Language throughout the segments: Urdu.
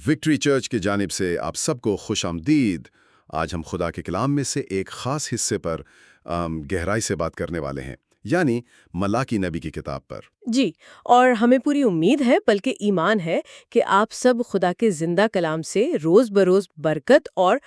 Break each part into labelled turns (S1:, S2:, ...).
S1: وکٹری چرچ کی جانب سے آپ سب کو خوش آمدید۔ آج ہم خدا کے کلام میں سے ایک خاص حصے پر گہرائی سے بات کرنے والے ہیں، یعنی ملاکی نبی کی کتاب پر۔
S2: جی، اور ہمیں پوری امید ہے بلکہ ایمان ہے کہ آپ سب خدا کے زندہ کلام سے روز بروز برکت اور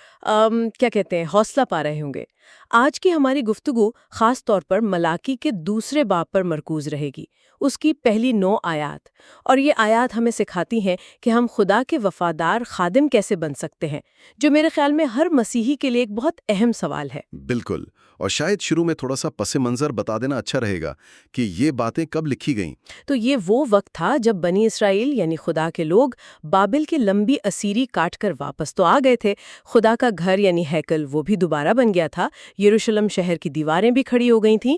S2: حوصلہ پا رہے ہوں گے۔ آج کی ہماری گفتگو خاص طور پر ملاکی کے دوسرے باب پر مرکوز رہے گی، اس کی پہلی 9 آیات، اور یہ آیات ہمیں سکھاتی ہیں کہ ہم خدا کے وفادار خادم کیسے بن سکتے ہیں، جو میرے خیال میں ہر مسیحی کے لیے ایک بہت اہم سوال ہے۔
S1: بالکل، اور شاید شروع میں تھوڑا سا پس منظر بتا دینا اچھا رہے گا کہ یہ باتیں کب لکھی گئیں۔
S2: تو یہ وہ وقت تھا جب بنی اسرائیل یعنی خدا کے لوگ بابل کے لمبی اسیری کاٹ کر واپس تو آ گئے تھے، خدا کا گھر یعنی ہیکل وہ بھی دوبارہ بن گیا تھا، یروشلم شہر کی دیواریں بھی کھڑی ہو گئی تھیں،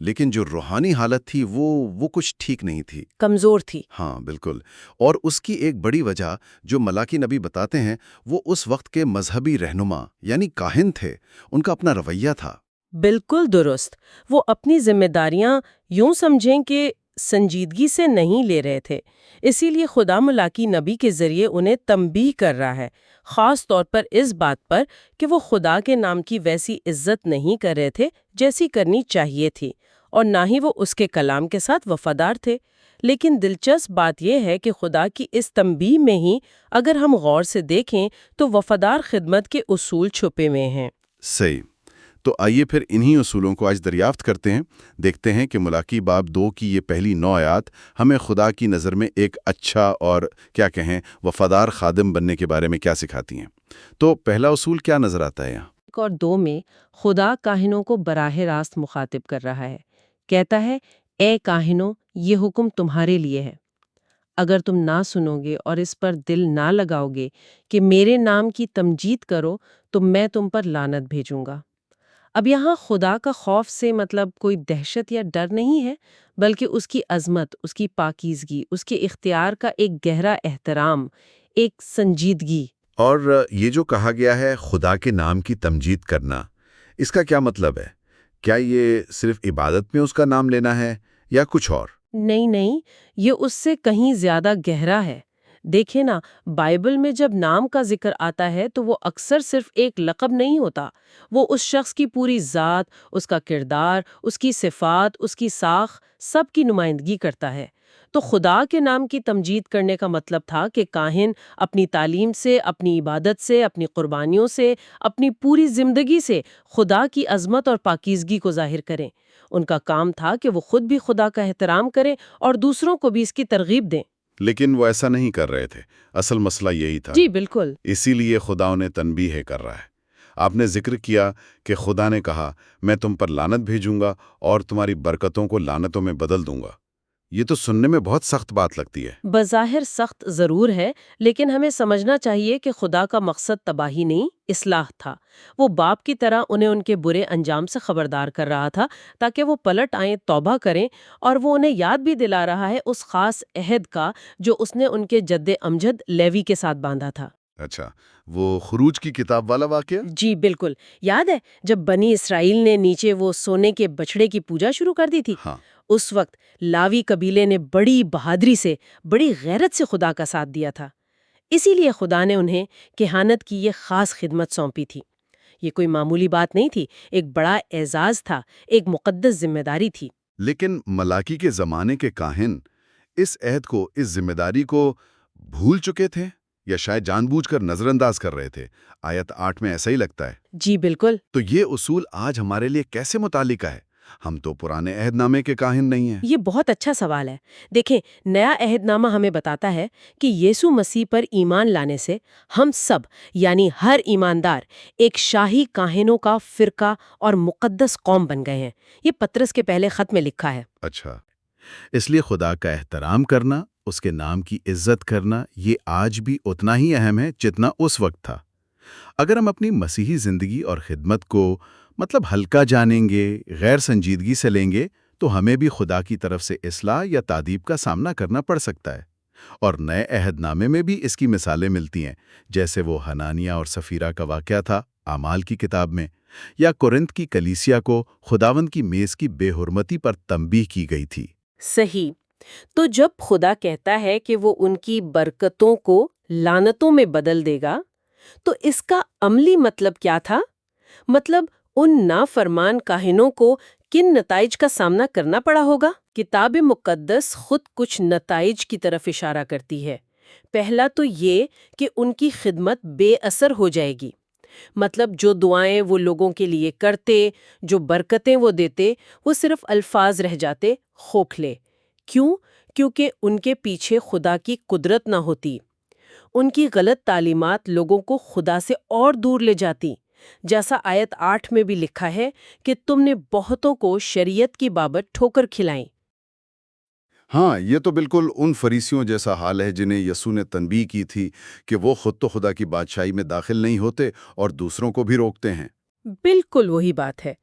S2: لیکن
S1: جو روحانی حالت تھی وہ کچھ ٹھیک نہیں تھی،
S2: کمزور تھی۔
S1: ہاں بالکل، اور اس کی ایک بڑی وجہ جو ملاکی نبی بتاتے ہیں وہ اس وقت کے مذہبی رہنما یعنی کاہن تھے، ان کا اپنا رویہ تھا۔
S2: بالکل درست، وہ اپنی ذمہ داریاں یوں سمجھیں کہ سنجیدگی سے نہیں لے رہے تھے، اسی لیے خدا ملاکی نبی کے ذریعے انہیں تنبیہ کر رہا ہے، خاص طور پر اس بات پر کہ وہ خدا کے نام کی ویسی عزت نہیں کر رہے تھے جیسی کرنی چاہیے تھی، اور نہ ہی وہ اس کے کلام کے ساتھ وفادار تھے۔ لیکن دلچسپ بات یہ ہے کہ خدا کی اس تنبیہ میں ہی اگر ہم غور سے دیکھیں تو وفادار خدمت کے اصول چھپے ہوئے ہیں۔
S1: صحیح، تو آئیے پھر انہی اصولوں کو آج دریافت کرتے ہیں، دیکھتے ہیں کہ ملاکی باب 2 کی یہ پہلی 9 آیات ہمیں خدا کی نظر میں ایک اچھا اور وفادار خادم بننے کے بارے میں کیا سکھاتی ہیں۔ تو پہلا اصول کیا نظر آتا ہے یہاں؟
S2: 1 اور 2 میں خدا کاہنوں کو براہ راست مخاطب کر رہا ہے، کہتا ہے اے کاہنوں، یہ حکم تمہارے لیے ہے، اگر تم نہ سنو گے اور اس پر دل نہ لگاؤ گے کہ میرے نام کی تمجید کرو تو میں تم پر لعنت بھیجوں گا۔ اب یہاں خدا کا خوف سے مطلب کوئی دہشت یا ڈر نہیں ہے، بلکہ اس کی عظمت، اس کی پاکیزگی، اس کے اختیار کا ایک گہرا احترام، ایک سنجیدگی۔
S3: اور یہ جو کہا گیا ہے خدا کے نام کی تمجید کرنا، اس کا کیا مطلب ہے؟ کیا یہ صرف عبادت میں اس کا نام لینا ہے یا کچھ اور؟
S2: نہیں، یہ اس سے کہیں زیادہ گہرا ہے۔ دیکھیں نا، بائبل میں جب نام کا ذکر آتا ہے تو وہ اکثر صرف ایک لقب نہیں ہوتا، وہ اس شخص کی پوری ذات، اس کا کردار، اس کی صفات، اس کی ساخت، سب کی نمائندگی کرتا ہے۔ تو خدا کے نام کی تمجید کرنے کا مطلب تھا کہ کاہن اپنی تعلیم سے، اپنی عبادت سے، اپنی قربانیوں سے، اپنی پوری زندگی سے خدا کی عظمت اور پاکیزگی کو ظاہر کریں۔ ان کا کام تھا کہ وہ خود بھی خدا کا احترام کریں اور دوسروں کو بھی اس کی ترغیب دیں۔
S1: لیکن وہ ایسا نہیں کر رہے تھے، اصل مسئلہ یہی تھا۔
S2: جی بالکل،
S1: اسی لیے خدا انہیں تنبیہ کر رہا ہے۔ آپ نے ذکر کیا کہ خدا نے کہا میں تم پر لعنت بھیجوں گا اور تمہاری برکتوں کو لعنتوں میں بدل دوں گا۔ یہ تو سننے میں بہت سخت بات لگتی ہے۔
S2: بظاہر سخت ضرور ہے، لیکن ہمیں سمجھنا چاہیے کہ خدا کا مقصد تباہی نہیں، اصلاح تھا۔ وہ باپ کی طرح انہیں ان کے برے انجام سے خبردار کر رہا تھا تاکہ وہ پلٹ آئیں، توبہ کریں، اور وہ انہیں یاد بھی دلا رہا ہے اس خاص عہد کا جو اس نے ان کے جد امجد لیوی کے ساتھ باندھا تھا۔
S1: اچھا، وہ خروج کی کتاب والا واقعہ؟
S2: جی بالکل، یاد ہے جب بنی اسرائیل نے نیچے وہ سونے کے بچڑے کی پوجا شروع کر دی تھی؟
S1: ہاں،
S2: اس وقت لاوی قبیلے نے بڑی بہادری سے، بڑی غیرت سے خدا کا ساتھ دیا تھا، اسی لیے خدا نے انہیں کہانت کی یہ خاص خدمت سونپی تھی۔ یہ کوئی معمولی بات نہیں تھی، ایک بڑا اعزاز تھا، ایک مقدس ذمہ داری تھی۔
S1: لیکن ملاکی کے زمانے کے کاہن اس عہد کو، اس ذمہ داری کو بھول چکے تھے یا شاید جان بوجھ کر نظر انداز کر رہے تھے۔ آیت 8 میں ایسا ہی لگتا ہے۔
S2: جی بالکل۔
S1: تو یہ اصول آج ہمارے لیے کیسے متعلقہ ہے؟ ہم تو پرانے عہد نامے کے کاہن نہیں ہیں۔
S2: یہ بہت اچھا سوال ہے۔ دیکھیں، نیا عہد نامہ ہمیں بتاتا ہے کہ یسوع مسیح پر ایمان لانے سے ہم سب یعنی ہر ایماندار ایک شاہی کاہنوں کا فرقہ اور مقدس قوم بن گئے ہیں۔ یہ پطرس کے پہلے خط میں لکھا ہے۔
S1: اچھا، اس لیے خدا کا احترام کرنا، اس کے نام کی عزت کرنا، یہ آج بھی اتنا ہی اہم ہے جتنا اس وقت تھا۔ اگر ہم اپنی مسیحی زندگی اور خدمت کو ہلکا جانیں گے، غیر سنجیدگی سے لیں گے، تو ہمیں بھی خدا کی طرف سے اصلاح یا تعدیب کا سامنا کرنا پڑ سکتا ہے۔ اور نئے عہد نامے میں بھی اس کی مثالیں ملتی ہیں، جیسے وہ حنانیہ اور سفیرہ کا واقعہ تھا اعمال کی کتاب میں، یا کورنت کی کلیسیا کو خداوند کی میز کی بے حرمتی پر تنبیہ کی گئی تھی۔
S2: صحیح۔ تو جب خدا کہتا ہے کہ وہ ان کی برکتوں کو لعنتوں میں بدل دے گا، تو اس کا عملی مطلب کیا تھا؟ مطلب ان نافرمان کاہنوں کو کن نتائج کا سامنا کرنا پڑا ہوگا؟ کتاب مقدس خود کچھ نتائج کی طرف اشارہ کرتی ہے۔ پہلا تو یہ کہ ان کی خدمت بے اثر ہو جائے گی۔ مطلب جو دعائیں وہ لوگوں کے لیے کرتے، جو برکتیں وہ دیتے، وہ صرف الفاظ رہ جاتے، کھوکھلے۔ کیوں؟ کیونکہ ان کے پیچھے خدا کی قدرت نہ ہوتی۔ ان کی غلط تعلیمات لوگوں کو خدا سے اور دور لے جاتی، جیسا آیت 8 میں بھی لکھا ہے کہ تم نے بہتوں کو شریعت کی بابت ٹھوکر کھلائیں۔
S4: ہاں، یہ تو بالکل ان فریسیوں جیسا حال ہے جنہیں یسوع نے تنبیہ کی تھی کہ وہ خود تو خدا کی بادشاہی میں داخل نہیں ہوتے اور دوسروں کو بھی روکتے ہیں۔
S2: بالکل وہی بات ہے۔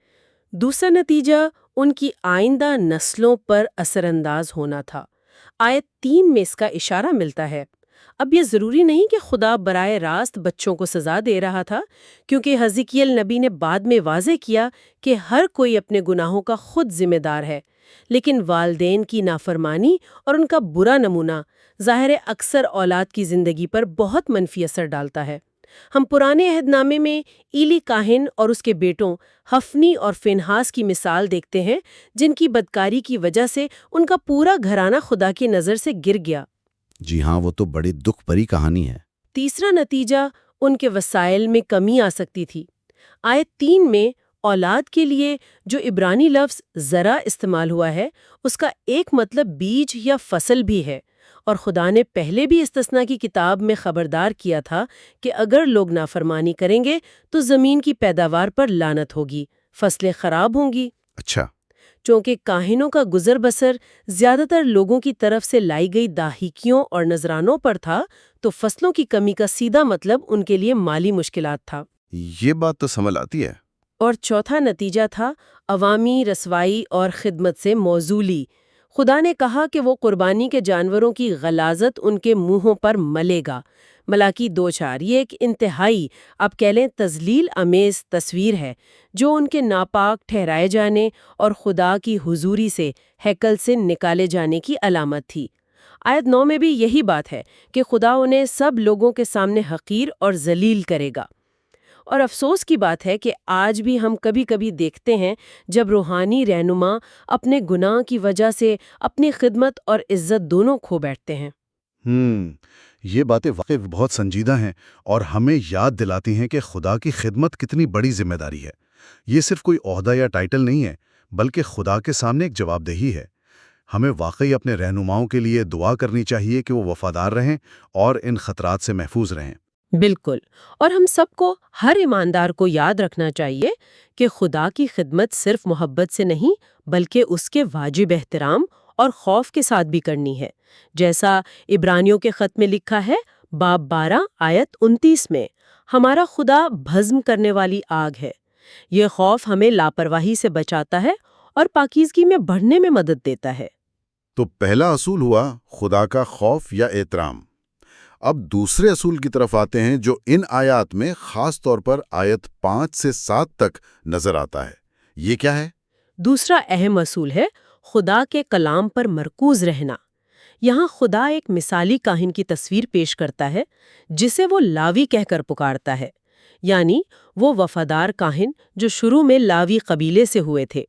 S2: دوسرا نتیجہ ان کی آئندہ نسلوں پر اثر انداز ہونا تھا۔ آیت 3 میں اس کا اشارہ ملتا ہے۔ اب یہ ضروری نہیں کہ خدا براہ راست بچوں کو سزا دے رہا تھا، کیونکہ حزقیل نبی نے بعد میں واضح کیا کہ ہر کوئی اپنے گناہوں کا خود ذمہ دار ہے، لیکن والدین کی نافرمانی اور ان کا برا نمونہ ظاہر اکثر اولاد کی زندگی پر بہت منفی اثر ڈالتا ہے۔ ہم پرانے عہد نامے میں ایلی کاہن اور اس کے بیٹوں حفنی اور فنہاس کی مثال دیکھتے ہیں، جن کی بدکاری کی وجہ سے ان کا پورا گھرانہ خدا کی نظر سے گر گیا۔
S4: جی ہاں، وہ تو بڑی دکھ بھری کہانی ہے۔
S2: تیسرا نتیجہ ان کے وسائل میں کمی آ سکتی تھی۔ آیت 3 میں اولاد کے لیے جو عبرانی لفظ زرع استعمال ہوا ہے، اس کا ایک مطلب بیج یا فصل بھی ہے، اور خدا نے پہلے بھی استثناء کی کتاب میں خبردار کیا تھا کہ اگر لوگ نافرمانی کریں گے تو زمین کی پیداوار پر لعنت ہوگی، فصلیں خراب ہوں گی۔
S4: اچھا،
S2: چونکہ کاہنوں کا گزر بسر زیادہ تر لوگوں کی طرف سے لائی گئی داہیکیوں اور نذرانوں پر تھا، تو فصلوں کی کمی کا سیدھا مطلب ان کے لیے مالی مشکلات تھا۔
S4: یہ بات تو سمجھ آتی ہے۔
S2: اور چوتھا نتیجہ تھا عوامی رسوائی اور خدمت سے موزولی۔ خدا نے کہا کہ وہ قربانی کے جانوروں کی غلاظت ان کے منہوں پر ملے گا۔ ملاکی 2:4 یہ ایک انتہائی، آپ کہہ لیں، تذلیل امیز تصویر ہے جو ان کے ناپاک ٹھہرائے جانے اور خدا کی حضوری سے ہیکل سے نکالے جانے کی علامت تھی۔ آیت 9 میں بھی یہی بات ہے کہ خدا انہیں سب لوگوں کے سامنے حقیر اور ذلیل کرے گا۔ اور افسوس کی بات ہے کہ آج بھی ہم کبھی کبھی دیکھتے ہیں جب روحانی رہنما اپنے گناہ کی وجہ سے اپنی خدمت اور عزت دونوں کھو بیٹھتے ہیں۔
S4: یہ باتیں واقعی بہت سنجیدہ ہیں اور ہمیں یاد دلاتی ہیں کہ خدا کی خدمت کتنی بڑی ذمہ داری ہے۔ یہ صرف کوئی عہدہ یا ٹائٹل نہیں ہے، بلکہ خدا کے سامنے ایک جواب دہی ہے۔ ہمیں واقعی اپنے رہنماؤں کے لیے دعا کرنی چاہیے کہ وہ وفادار رہیں اور ان خطرات سے محفوظ رہیں۔
S2: بالکل، اور ہم سب کو، ہر ایماندار کو یاد رکھنا چاہیے کہ خدا کی خدمت صرف محبت سے نہیں بلکہ اس کے واجب احترام اور خوف کے ساتھ بھی کرنی ہے، جیسا عبرانیوں کے خط میں لکھا ہے، باب 12 آیت 29 میں، ہمارا خدا بھسم کرنے والی آگ ہے۔ یہ خوف ہمیں لاپرواہی سے بچاتا ہے اور پاکیزگی میں بڑھنے میں مدد دیتا ہے۔
S4: تو پہلا اصول ہوا خدا کا خوف یا احترام۔ اب دوسرے اصول کی طرف آتے ہیں جو ان آیات میں خاص طور پر آیت 5 سے 7 تک نظر آتا ہے۔ یہ کیا ہے؟
S2: دوسرا اہم اصول ہے خدا کے کلام پر مرکوز رہنا۔ یہاں خدا ایک مثالی کاہن کی تصویر پیش کرتا ہے جسے وہ لاوی کہہ کر پکارتا ہے، یعنی وہ وفادار کاہن جو شروع میں لاوی قبیلے سے ہوئے تھے۔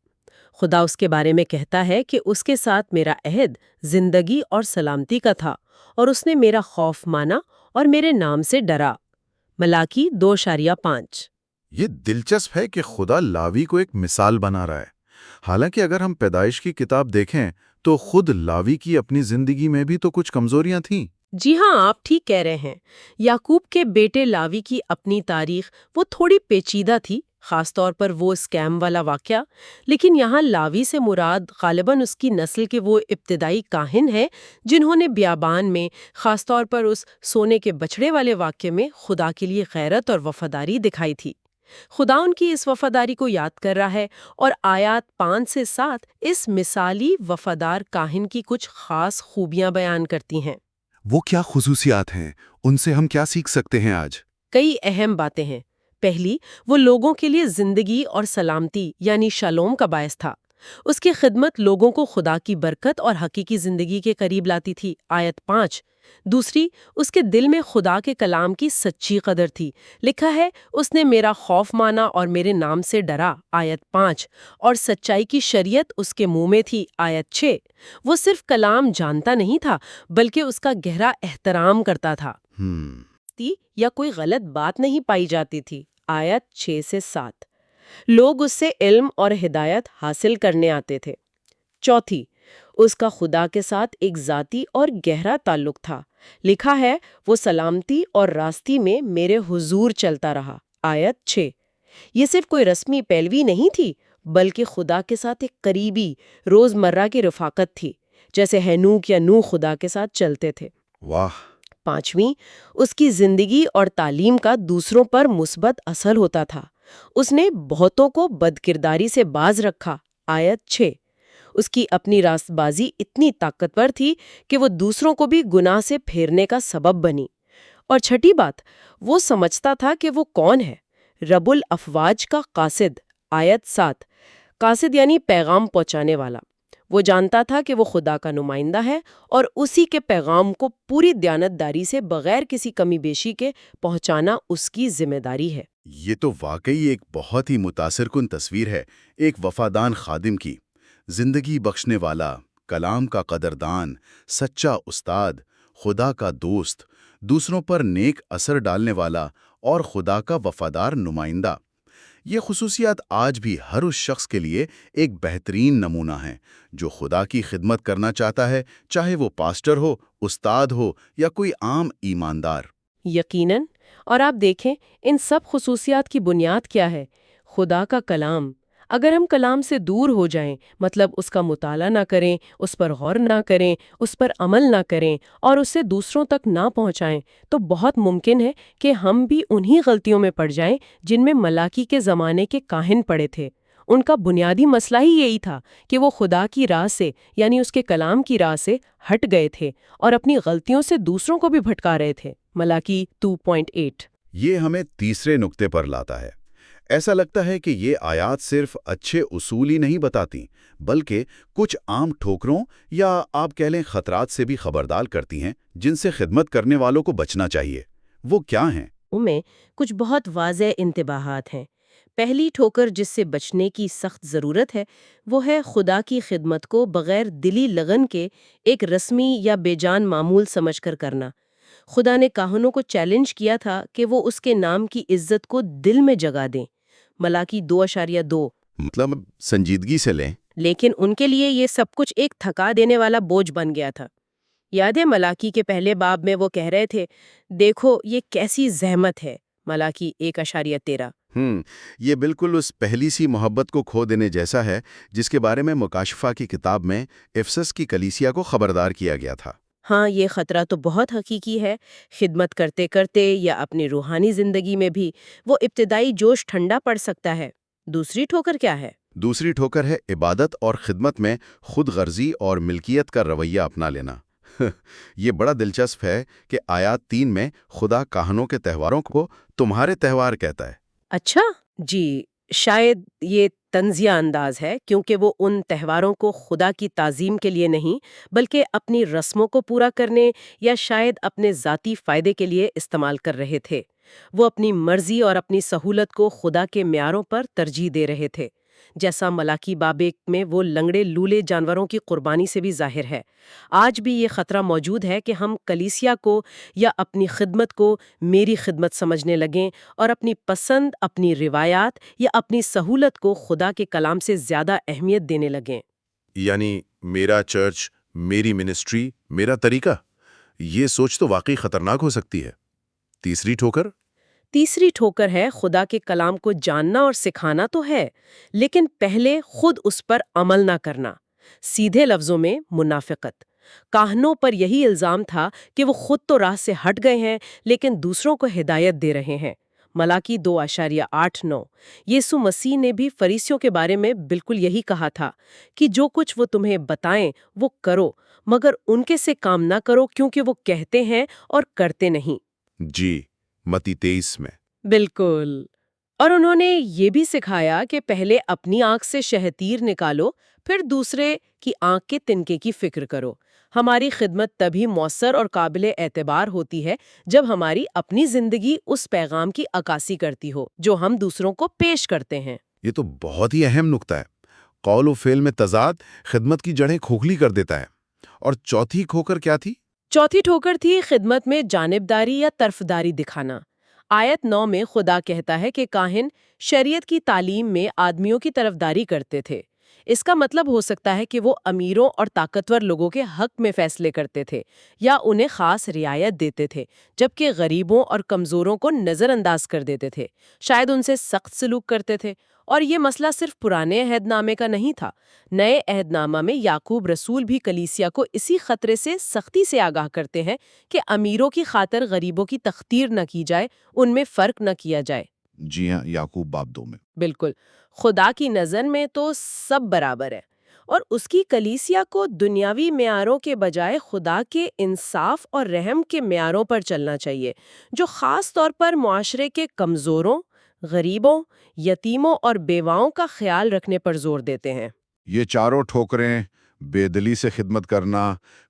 S2: خدا اس کے بارے میں کہتا ہے کہ اس کے ساتھ میرا عہد زندگی اور سلامتی کا تھا، اور اس نے میرا خوف مانا اور میرے نام سے ڈرا۔ ملاکی 2:5۔
S4: یہ دلچسپ ہے کہ خدا لاوی کو ایک مثال بنا رہا ہے، حالانکہ اگر ہم پیدائش کی کتاب دیکھیں تو خود لاوی کی اپنی زندگی میں بھی تو کچھ کمزوریاں تھیں۔
S2: جی ہاں، آپ ٹھیک کہہ رہے ہیں۔ یعقوب کے بیٹے لاوی کی اپنی تاریخ وہ تھوڑی پیچیدہ تھی، خاص طور پر وہ اسکیم والا واقعہ، لیکن یہاں لاوی سے مراد غالباً اس کی نسل کے وہ ابتدائی کاہن ہیں جنہوں نے بیابان میں، خاص طور پر اس سونے کے بچڑے والے واقعے میں، خدا کے لیے غیرت اور وفاداری دکھائی تھی۔ خدا ان کی اس وفاداری کو یاد کر رہا ہے، اور آیات 5 سے 7 اس مثالی وفادار کاہن کی کچھ خاص خوبیاں بیان کرتی ہیں۔
S4: وہ کیا خصوصیات ہیں؟ ان سے ہم کیا سیکھ سکتے ہیں آج؟
S2: کئی اہم باتیں ہیں۔ پہلی، وہ لوگوں کے لیے زندگی اور سلامتی یعنی شالوم کا باعث تھا۔ اس کی خدمت لوگوں کو خدا کی برکت اور حقیقی زندگی کے قریب لاتی تھی۔ آیت 5، دوسری، اس کے دل میں خدا کے کلام کی سچی قدر تھی۔ لکھا ہے اس نے میرا خوف مانا اور میرے نام سے ڈرا، آیت 5، اور سچائی کی شریعت اس کے منہ میں تھی، آیت 6۔ وہ صرف کلام جانتا نہیں تھا بلکہ اس کا گہرا احترام کرتا تھا یا کوئی غلط بات نہیں پائی جاتی تھی، آیت 6 سے 7۔ لوگ اس سے علم اور ہدایت حاصل کرنے آتے تھے۔ چوتھی، اس کا خدا کے ساتھ ایک ذاتی اور گہرا تعلق تھا۔ لکھا ہے وہ سلامتی اور راستی میں میرے حضور چلتا رہا، آیت 6۔ یہ صرف کوئی رسمی پیروی نہیں تھی بلکہ خدا کے ساتھ ایک قریبی روزمرہ کی رفاقت تھی، جیسے ہینوک یا نوح خدا کے ساتھ چلتے تھے۔
S3: واہ!
S2: پانچویں، اس کی زندگی اور تعلیم کا دوسروں پر مثبت اثر ہوتا تھا۔ اس نے بہتوں کو بدکرداری سے باز رکھا، آیت 6۔ اس کی اپنی راست بازی اتنی طاقتور تھی کہ وہ دوسروں کو بھی گناہ سے پھیرنے کا سبب بنی۔ اور چھٹی بات، وہ سمجھتا تھا کہ وہ کون ہے، رب الافواج کا قاصد، آیت 7۔ قاصد یعنی پیغام پہنچانے والا۔ وہ جانتا تھا کہ وہ خدا کا نمائندہ ہے اور اسی کے پیغام کو پوری دیانتداری سے بغیر کسی کمی بیشی کے پہنچانا اس کی ذمہ داری ہے۔
S1: یہ تو واقعی ایک بہت ہی متاثر کن تصویر ہے، ایک وفادار خادم کی۔ زندگی بخشنے والا، کلام کا قدردان، سچا استاد، خدا کا دوست، دوسروں پر نیک اثر ڈالنے والا اور خدا کا وفادار نمائندہ۔ یہ خصوصیات آج بھی ہر اس شخص کے لیے ایک بہترین نمونہ ہیں جو خدا کی خدمت کرنا چاہتا ہے، چاہے وہ پاسٹر ہو، استاد ہو یا کوئی عام ایماندار۔
S2: یقیناً۔ اور آپ دیکھیں ان سب خصوصیات کی بنیاد کیا ہے؟ خدا کا کلام۔ اگر ہم کلام سے دور ہو جائیں، مطلب اس کا مطالعہ نہ کریں، اس پر غور نہ کریں، اس پر عمل نہ کریں اور اسے دوسروں تک نہ پہنچائیں، تو بہت ممکن ہے کہ ہم بھی انہی غلطیوں میں پڑ جائیں جن میں ملاکی کے زمانے کے کاہن پڑے تھے۔ ان کا بنیادی مسئلہ ہی یہی تھا کہ وہ خدا کی راہ سے یعنی اس کے کلام کی راہ سے ہٹ گئے تھے اور اپنی غلطیوں سے دوسروں کو بھی بھٹکا رہے تھے۔ ملاکی 2.8۔
S3: یہ ہمیں تیسرے نقطے پر لاتا ہے۔ ایسا لگتا ہے کہ یہ آیات صرف اچھے اصول ہی نہیں بتاتی بلکہ کچھ عام ٹھوکروں یا آپ کہہ لیں خطرات سے بھی خبردار کرتی ہیں جن سے خدمت کرنے والوں کو بچنا چاہیے۔ وہ کیا ہیں؟
S2: ان میں کچھ بہت واضح انتباہات ہیں۔ پہلی ٹھوکر جس سے بچنے کی سخت ضرورت ہے وہ ہے خدا کی خدمت کو بغیر دلی لگن کے ایک رسمی یا بے جان معمول سمجھ کر کرنا۔ خدا نے کاہنوں کو چیلنج کیا تھا کہ وہ اس کے نام کی عزت کو دل میں جگہ دیں، ملاکی 2.2۔
S3: مطلب سنجیدگی سے لیں۔
S2: لیکن ان کے لیے یہ سب کچھ ایک تھکا دینے والا بوجھ بن گیا تھا۔ یاد ہے ملاکی کے پہلے باب میں وہ کہہ رہے تھے، دیکھو یہ کیسی زحمت ہے، ملاکی 1.13۔
S3: یہ بالکل اس پہلی سی محبت کو کھو دینے جیسا ہے جس کے بارے میں مکاشفہ کی کتاب میں افسس کی کلیسیا کو خبردار کیا گیا تھا۔
S2: ہاں، یہ خطرہ تو بہت حقیقی ہے۔ خدمت کرتے کرتے یا اپنی روحانی زندگی میں بھی وہ ابتدائی جوش ٹھنڈا پڑ سکتا ہے۔ دوسری ٹھوکر کیا ہے؟
S3: دوسری ٹھوکر ہے عبادت اور خدمت میں خود غرضی اور ملکیت کا رویہ اپنا لینا۔ یہ بڑا دلچسپ ہے کہ آیات 3 میں خدا کاہنوں کے تہواروں کو تمہارے تہوار کہتا ہے۔
S2: اچھا، جی، شاید یہ طنزیہ انداز ہے کیونکہ وہ ان تہواروں کو خدا کی تعظیم کے لیے نہیں بلکہ اپنی رسموں کو پورا کرنے یا شاید اپنے ذاتی فائدے کے لیے استعمال کر رہے تھے۔ وہ اپنی مرضی اور اپنی سہولت کو خدا کے معیاروں پر ترجیح دے رہے تھے، جیسا ملاکی باب 1 میں وہ لنگڑے لولے جانوروں کی قربانی سے بھی ظاہر ہے۔ آج بھی یہ خطرہ موجود ہے کہ ہم کلیسیا کو یا اپنی خدمت کو میری خدمت سمجھنے لگیں اور اپنی پسند، اپنی روایات یا اپنی سہولت کو خدا کے کلام سے زیادہ اہمیت دینے لگیں۔
S5: یعنی میرا چرچ، میری منسٹری، میرا طریقہ، یہ سوچ تو واقعی خطرناک ہو سکتی ہے۔ تیسری ٹھوکر؟
S2: تیسری ٹھوکر ہے خدا کے کلام کو جاننا اور سکھانا تو ہے لیکن پہلے خود اس پر عمل نہ کرنا۔ سیدھے لفظوں میں منافقت۔ کاہنوں پر یہی الزام تھا کہ وہ خود تو راہ سے ہٹ گئے ہیں لیکن دوسروں کو ہدایت دے رہے ہیں۔ ملاکی 2.8-9۔ یسوع مسیح نے بھی فریسیوں کے بارے میں بالکل یہی کہا تھا کہ جو کچھ وہ تمہیں بتائیں وہ کرو، مگر ان کے سے کام نہ کرو کیونکہ وہ کہتے ہیں اور کرتے نہیں۔
S5: جی، متی 23 میں۔
S2: بالکل۔ اور انہوں نے یہ بھی سکھایا کہ پہلے اپنی آنکھ سے شہتیر نکالو، پھر دوسرے کی آنکھ کے تنکے کی فکر کرو۔ ہماری خدمت تبھی مؤثر اور قابل اعتبار ہوتی ہے جب ہماری اپنی زندگی اس پیغام کی عکاسی کرتی ہو جو ہم دوسروں کو پیش کرتے ہیں۔
S5: یہ تو بہت ہی اہم نکتہ ہے۔ قول و فعل میں تضاد خدمت کی جڑیں کھوکھلی کر دیتا ہے۔ اور چوتھی کھوکر کیا تھی؟
S2: چوتھی ٹھوکر تھی خدمت میں جانبداری یا طرفداری دکھانا۔ آیت 9 میں خدا کہتا ہے کہ کاہن شریعت کی تعلیم میں آدمیوں کی طرفداری کرتے تھے۔ اس کا مطلب ہو سکتا ہے کہ وہ امیروں اور طاقتور لوگوں کے حق میں فیصلے کرتے تھے یا انہیں خاص رعایت دیتے تھے، جبکہ غریبوں اور کمزوروں کو نظر انداز کر دیتے تھے، شاید ان سے سخت سلوک کرتے تھے۔ اور یہ مسئلہ صرف پرانے عہد نامے کا نہیں تھا۔ نئے عہد نامہ میں یعقوب رسول بھی کلیسیا کو اسی خطرے سے سختی سے آگاہ کرتے ہیں کہ امیروں کی خاطر غریبوں کی تخطیر نہ کی جائے، ان میں فرق نہ کیا جائے۔
S3: جی ہاں، یعقوب باب 2 میں۔
S2: بالکل، خدا کی نظر میں تو سب برابر ہے، اور اس کی کلیسیا کو دنیاوی معیاروں کے بجائے خدا کے انصاف اور رحم کے معیاروں پر چلنا چاہیے، جو خاص طور پر معاشرے کے کمزوروں، غریبوں، یتیموں اور بیواؤں کا خیال رکھنے پر زور دیتے ہیں۔
S3: یہ چاروں ٹھوکریں، بے دلی سے خدمت کرنا،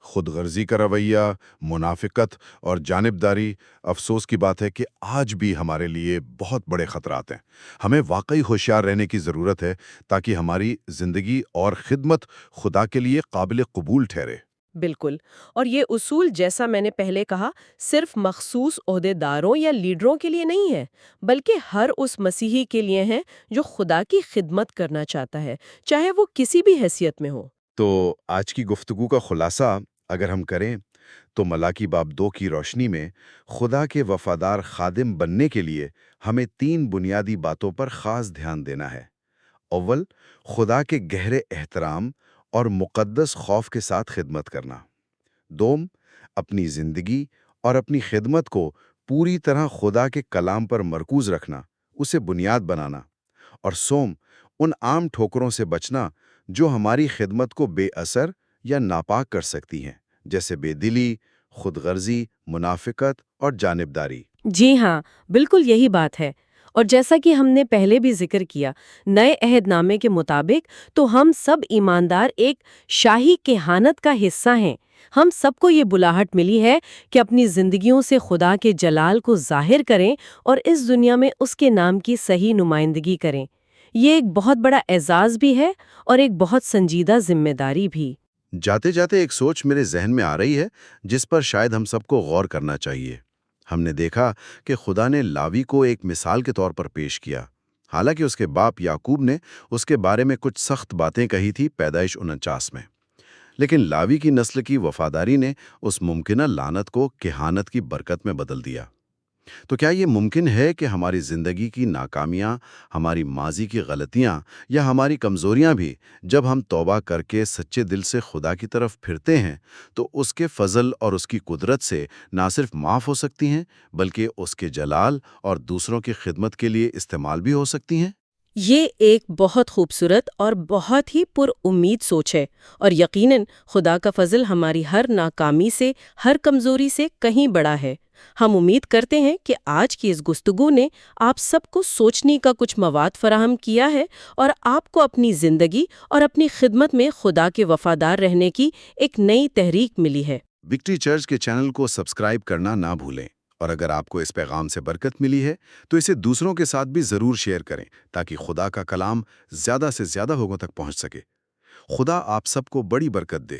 S3: خود غرضی کا رویہ، منافقت اور جانبداری، افسوس کی بات ہے کہ آج بھی ہمارے لیے بہت بڑے خطرات ہیں۔ ہمیں واقعی ہوشیار رہنے کی ضرورت ہے تاکہ ہماری زندگی اور خدمت خدا کے لیے قابل قبول ٹھہرے۔
S2: بالکل، اور یہ اصول جیسا میں نے پہلے کہا صرف مخصوص عہدیداروں یا لیڈروں کے لیے نہیں ہے، بلکہ ہر اس مسیحی کے لیے ہیں جو خدا کی خدمت کرنا چاہتا ہے، چاہے وہ کسی بھی حیثیت میں ہو۔
S3: تو آج کی گفتگو کا خلاصہ اگر ہم کریں تو ملاکی باب 2 کی روشنی میں خدا کے وفادار خادم بننے کے لیے ہمیں 3 بنیادی باتوں پر خاص دھیان دینا ہے۔ اول، خدا کے گہرے احترام اور مقدس خوف کے ساتھ خدمت کرنا۔ دوم، اپنی زندگی اور اپنی خدمت کو پوری طرح خدا کے کلام پر مرکوز رکھنا، اسے بنیاد بنانا۔ اور سوم، ان عام ٹھوکروں سے بچنا جو ہماری خدمت کو بے اثر یا ناپاک کر سکتی ہیں، جیسے بے دلی، خود غرضی، منافقت اور جانبداری۔
S2: جی ہاں، بالکل یہی بات ہے۔ اور جیسا کہ ہم نے پہلے بھی ذکر کیا، نئے عہد نامے کے مطابق تو ہم سب ایماندار ایک شاہی کہانت کا حصہ ہیں۔ ہم سب کو یہ بلاہٹ ملی ہے کہ اپنی زندگیوں سے خدا کے جلال کو ظاہر کریں اور اس دنیا میں اس کے نام کی صحیح نمائندگی کریں۔ یہ ایک بہت بڑا اعزاز بھی ہے اور ایک بہت سنجیدہ ذمہ داری بھی۔
S1: جاتے جاتے ایک سوچ میرے ذہن میں آ رہی ہے جس پر شاید ہم سب کو غور کرنا چاہیے۔ ہم نے دیکھا کہ خدا نے لاوی کو ایک مثال کے طور پر پیش کیا، حالانکہ اس کے باپ یعقوب نے اس کے بارے میں کچھ سخت باتیں کہی تھی پیدائش 49 میں، لیکن لاوی کی نسل کی وفاداری نے اس ممکنہ لعنت کو کہانت کی برکت میں بدل دیا۔ تو کیا یہ ممکن ہے کہ ہماری زندگی کی ناکامیاں، ہماری ماضی کی غلطیاں یا ہماری کمزوریاں بھی جب ہم توبہ کر کے سچے دل سے خدا کی طرف پھرتے ہیں تو اس کے فضل اور اس کی قدرت سے نہ صرف معاف ہو سکتی ہیں بلکہ اس کے جلال اور دوسروں کی خدمت کے لیے استعمال بھی ہو سکتی ہیں؟
S2: یہ ایک بہت خوبصورت اور بہت ہی پر امید سوچ ہے، اور یقیناً خدا کا فضل ہماری ہر ناکامی سے، ہر کمزوری سے کہیں بڑا ہے۔ ہم امید کرتے ہیں کہ آج کی اس گفتگو نے آپ سب کو سوچنے کا کچھ مواد فراہم کیا ہے اور آپ کو اپنی زندگی اور اپنی خدمت میں خدا کے وفادار رہنے کی ایک نئی تحریک ملی ہے۔
S1: وکٹری چرچ کے چینل کو سبسکرائب کرنا نہ بھولیں، اور اگر آپ کو اس پیغام سے برکت ملی ہے تو اسے دوسروں کے ساتھ بھی ضرور شیئر کریں تاکہ خدا کا کلام زیادہ سے زیادہ لوگوں تک پہنچ سکے۔ خدا آپ سب کو بڑی برکت دے۔